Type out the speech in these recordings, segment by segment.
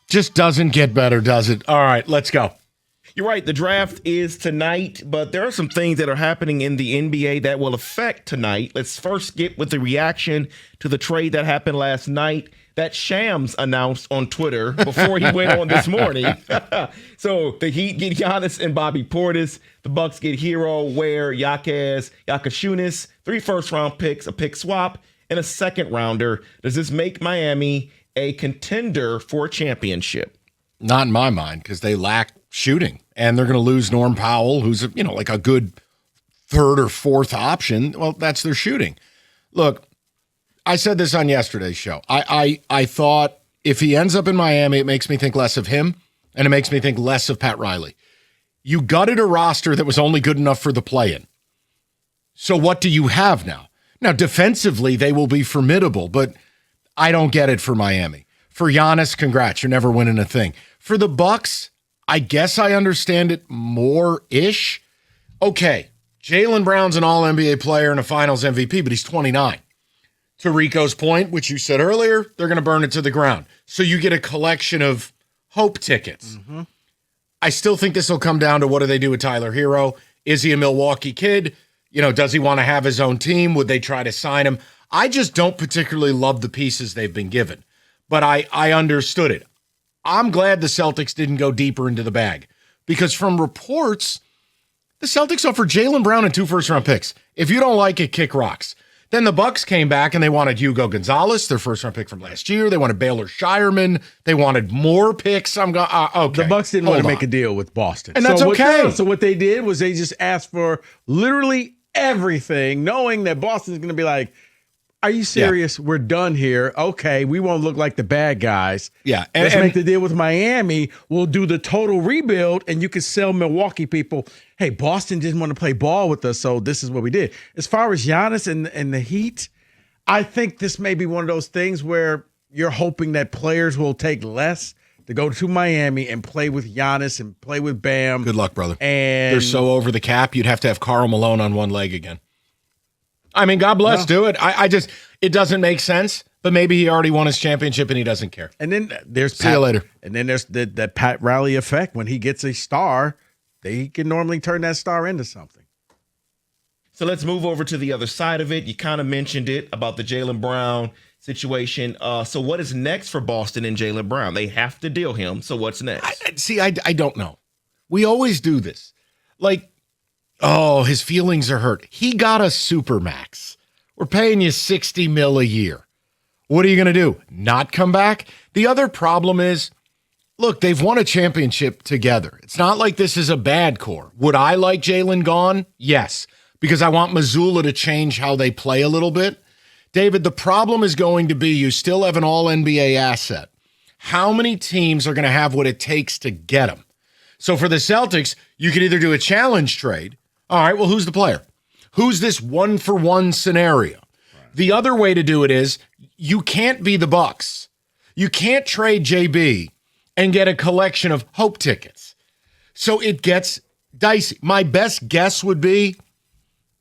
Just doesn't get better, does it? All right, let's go. You're right. The draft is tonight, but there are some things that are happening in the NBA that will affect tonight. Let's first get with the reaction to the trade that happened last night that Shams announced on Twitter before he went on this morning. So the Heat get Giannis and Bobby Portis. The Bucks get Hero, Ware, Yakashunis, 3 first-round picks, a pick swap, and a second-rounder. Does this make Miami a contender for a championship? Not in my mind, because they lack shooting, and they're going to lose Norm Powell, who's like a good third or fourth option. Well, that's their shooting. Look, I said this on yesterday's show. I thought if he ends up in Miami, it makes me think less of him, and it makes me think less of Pat Riley. You gutted a roster that was only good enough for the play-in. So what do you have now? Now, defensively, they will be formidable, but I don't get it for Miami. For Giannis, congrats. You're never winning a thing. For the Bucks, I guess I understand it more-ish. Okay, Jaylen Brown's an all-NBA player and a finals MVP, but he's 29. To Rico's point, which you said earlier, they're going to burn it to the ground. So you get a collection of hope tickets. Mm-hmm. I still think this will come down to what do they do with Tyler Hero? Is he a Milwaukee kid? Does he want to have his own team? Would they try to sign him? I just don't particularly love the pieces they've been given. But I understood it. I'm glad the Celtics didn't go deeper into the bag because from reports, the Celtics offered Jaylen Brown and 2 first-round picks. If you don't like it, kick rocks. Then the Bucks came back and they wanted Hugo Gonzalez, their first-round pick from last year. They wanted Baylor Shireman. They wanted more picks. Okay. The Bucks didn't want to make a deal with Boston. And that's okay. So what they did was they just asked for literally everything, knowing that Boston's going to be like, are you serious? Yeah. We're done here. Okay, we won't look like the bad guys. Yeah. Let's make the deal with Miami. We'll do the total rebuild, and you can sell Milwaukee people, hey, Boston didn't want to play ball with us, so this is what we did. As far as Giannis and the Heat, I think this may be one of those things where you're hoping that players will take less to go to Miami and play with Giannis and play with Bam. Good luck, brother. And they're so over the cap, you'd have to have Karl Malone on one leg again. I mean, God bless, do it. It doesn't make sense, but maybe he already won his championship and he doesn't care. And then there's See you later. And then there's that Pat Riley effect. When he gets a star, they can normally turn that star into something. So let's move over to the other side of it. You kind of mentioned it about the Jaylen Brown situation. So what is next for Boston and Jaylen Brown? They have to deal him. So what's next? I don't know. We always do this. His feelings are hurt. He got a supermax. We're paying you $60 million a year. What are you going to do? Not come back? The other problem is, look, they've won a championship together. It's not like this is a bad core. Would I like Jaylen gone? Yes, because I want Missoula to change how they play a little bit. David, the problem is going to be you still have an all-NBA asset. How many teams are going to have what it takes to get him? So for the Celtics, you could either do a challenge trade. All right, well, who's the player? Who's this one-for-one scenario? Right. The other way to do it is you can't be the Bucks. You can't trade JB and get a collection of hope tickets. So it gets dicey. My best guess would be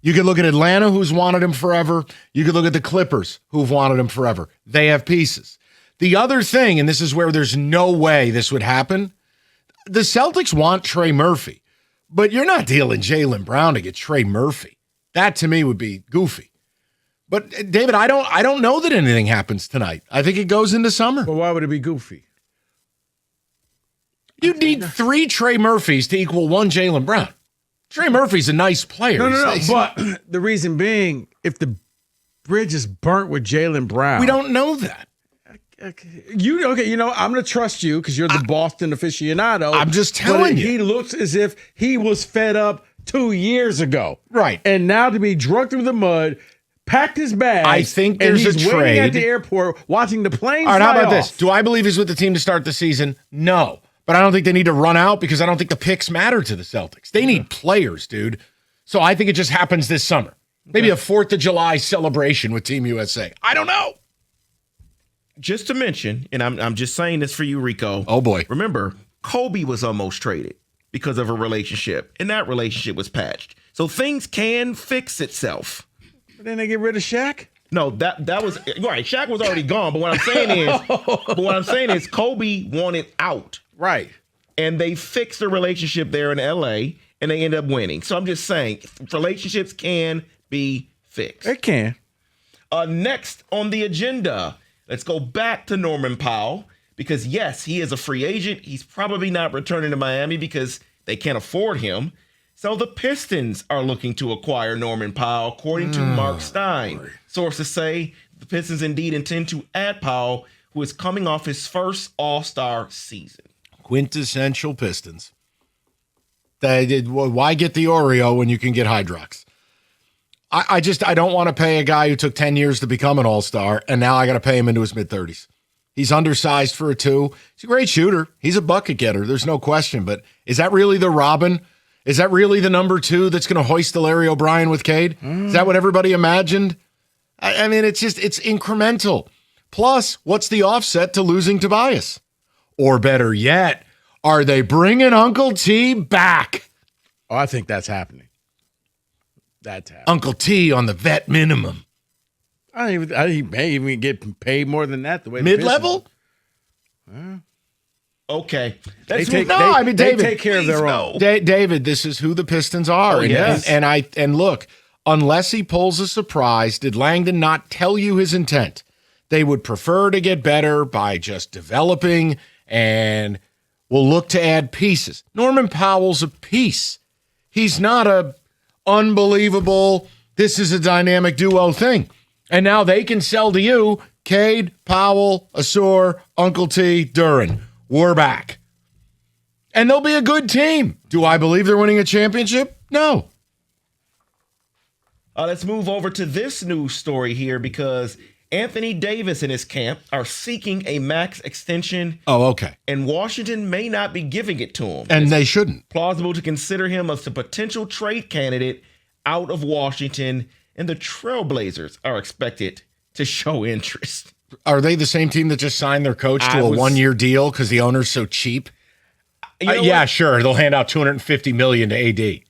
you could look at Atlanta, who's wanted him forever. You could look at the Clippers, who've wanted him forever. They have pieces. The other thing, and this is where there's no way this would happen, the Celtics want Trey Murphy. But you're not dealing Jaylen Brown to get Trey Murphy. That to me would be goofy. But David, I don't know that anything happens tonight. I think it goes into summer. Well, why would it be goofy? You need 3 Trey Murphys to equal 1 Jaylen Brown. Trey Murphy's a nice player. No. But the reason being, if the bridge is burnt with Jaylen Brown, we don't know that. I'm going to trust you because you're the Boston aficionado. I'm just telling you. He looks as if he was fed up 2 years ago. Right. And now to be drunk through the mud, packed his bags. I think there's and he's a trade. waiting at the airport watching the planes. All right, how about off. this? Do I believe he's with the team to start the season? No. But I don't think they need to run out because I don't think the picks matter to the Celtics. They need players, dude. So I think it just happens this summer. Maybe a 4th of July celebration with Team USA. I don't know. Just to mention, and I'm just saying this for you, Rico. Oh, boy. Remember, Kobe was almost traded because of a relationship, and that relationship was patched. So things can fix itself. But then they get rid of Shaq? No, that was right. Shaq was already gone. But what I'm saying is, Kobe wanted out, Right. and they fixed the relationship there in L.A. and they ended up winning. So I'm just saying, relationships can be fixed. It can. Next on the agenda, let's go back to Norman Powell because yes, he is a free agent. He's probably not returning to Miami because they can't afford him. So the Pistons are looking to acquire Norman Powell, according to Mark Stein. Sources say the Pistons indeed intend to add Powell, who is coming off his first All-Star season. Quintessential Pistons. Why get the Oreo when you can get Hydrox? I don't want to pay a guy who took 10 years to become an All-Star, and now I got to pay him into his mid-30s. He's undersized for a 2. He's a great shooter. He's a bucket getter. There's no question. But is that really the Robin? Is that really the number 2 that's going to hoist the Larry O'Brien with Cade? Is that what everybody imagined? I mean, it's incremental. Plus, what's the offset to losing Tobias? Or better yet, are they bringing Uncle T back? Oh, I think that's happening. That's happening. Uncle T on the vet minimum. He may even get paid more than that. The way Mid-level? Okay. They David, take care of their own. David, this is who the Pistons are. Oh, yes. And look, unless he pulls a surprise, did Langdon not tell you his intent? They would prefer to get better by just developing and will look to add pieces. Norman Powell's a piece. He's not a unbelievable, this is a dynamic duo thing. And now they can sell to you, Cade, Powell, Asur, Uncle T, Duran. We're back. And they'll be a good team. Do I believe they're winning a championship? No. Let's move over to this news story here because Anthony Davis and his camp are seeking a max extension. Oh, okay. And Washington may not be giving it to him. And they shouldn't. Plausible to consider him as a potential trade candidate out of Washington, and the Trailblazers are expected to show interest. Are they the same team that just signed their coach to a 1-year deal because the owner's so cheap? Yeah, sure. They'll hand out $250 million to AD.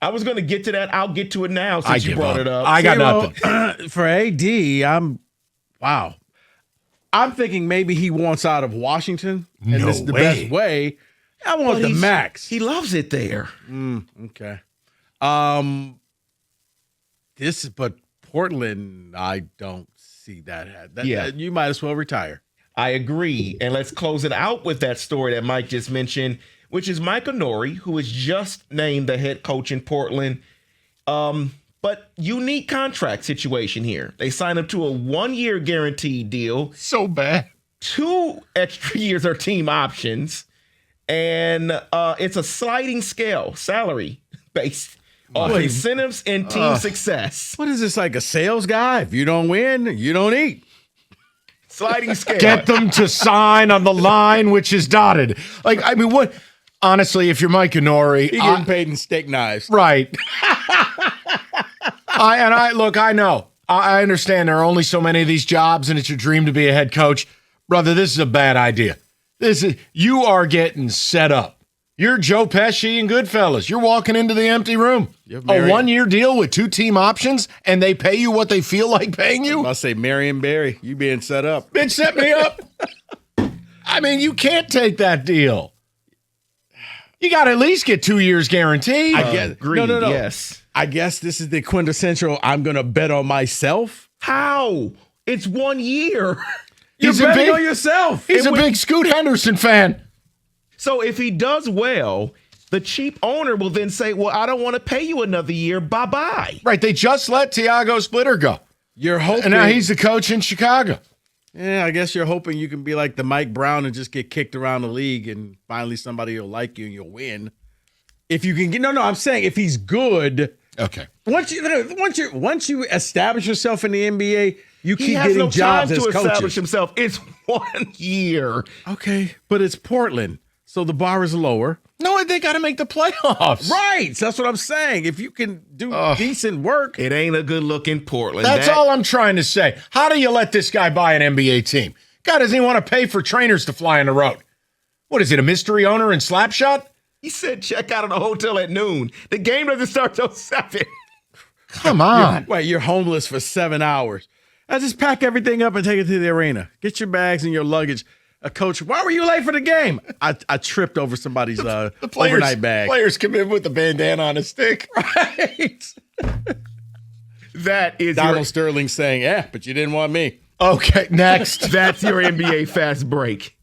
I was going to get to that. I'll get to it now since you brought it up. I got nothing. For AD, I'm thinking maybe he wants out of Washington, and this is the best way. I want the max. He loves it there. Okay. But Portland, I don't see that. You might as well retire. I agree. And let's close it out with that story that Mike just mentioned, which is Mike Onori, who was just named the head coach in Portland. But unique contract situation here. They signed him to a 1-year guaranteed deal. So bad. 2 extra years are team options. And it's a sliding scale, salary based on incentives and team success. What is this, like a sales guy? If you don't win, you don't eat. Sliding scale. Get them to sign on the line, which is dotted. What? Honestly, if you're Mike Onori, He getting paid in steak knives. Right. I know. I understand there are only so many of these jobs, and it's your dream to be a head coach. Brother, this is a bad idea. You are getting set up. You're Joe Pesci and Goodfellas. You're walking into the empty room. A 1-year deal with 2 team options, and they pay you what they feel like paying you? I'll say Marion Barry, you being set up. Bitch, set me up. I mean, you can't take that deal. You got to at least get 2 years guaranteed. I guess. Agreed, No. Yes. I guess this is the quintessential, I'm going to bet on myself. How? It's 1 year. You're betting on yourself. He's a big Scoot Henderson fan. So if he does well, the cheap owner will then say, well, I don't want to pay you another year. Bye-bye. Right. They just let Tiago Splitter go. You're hoping. And now he's the coach in Chicago. Yeah, I guess you're hoping you can be like the Mike Brown and just get kicked around the league and finally somebody will like you and you'll win. If you can get I'm saying if he's good. Okay. Once you establish yourself in the NBA, you keep getting getting jobs as coaches. Establish himself. It's 1 year. Okay, but it's Portland, so the bar is lower. No, they got to make the playoffs. Right. So that's what I'm saying. If you can do decent work. It ain't a good look in Portland. That's all I'm trying to say. How do you let this guy buy an NBA team? God doesn't even want to pay for trainers to fly on the road. What is it, a mystery owner in Slapshot? He said check out of the hotel at noon. The game doesn't start till 7. Come on. You're homeless for 7 hours. I just pack everything up and take it to the arena. Get your bags and your luggage. Coach, why were you late for the game? I tripped over somebody's the overnight bag. Players come in with the bandana on a stick. Right. That is Donald Sterling saying, "Yeah, but you didn't want me." Okay, next. That's your NBA fast break.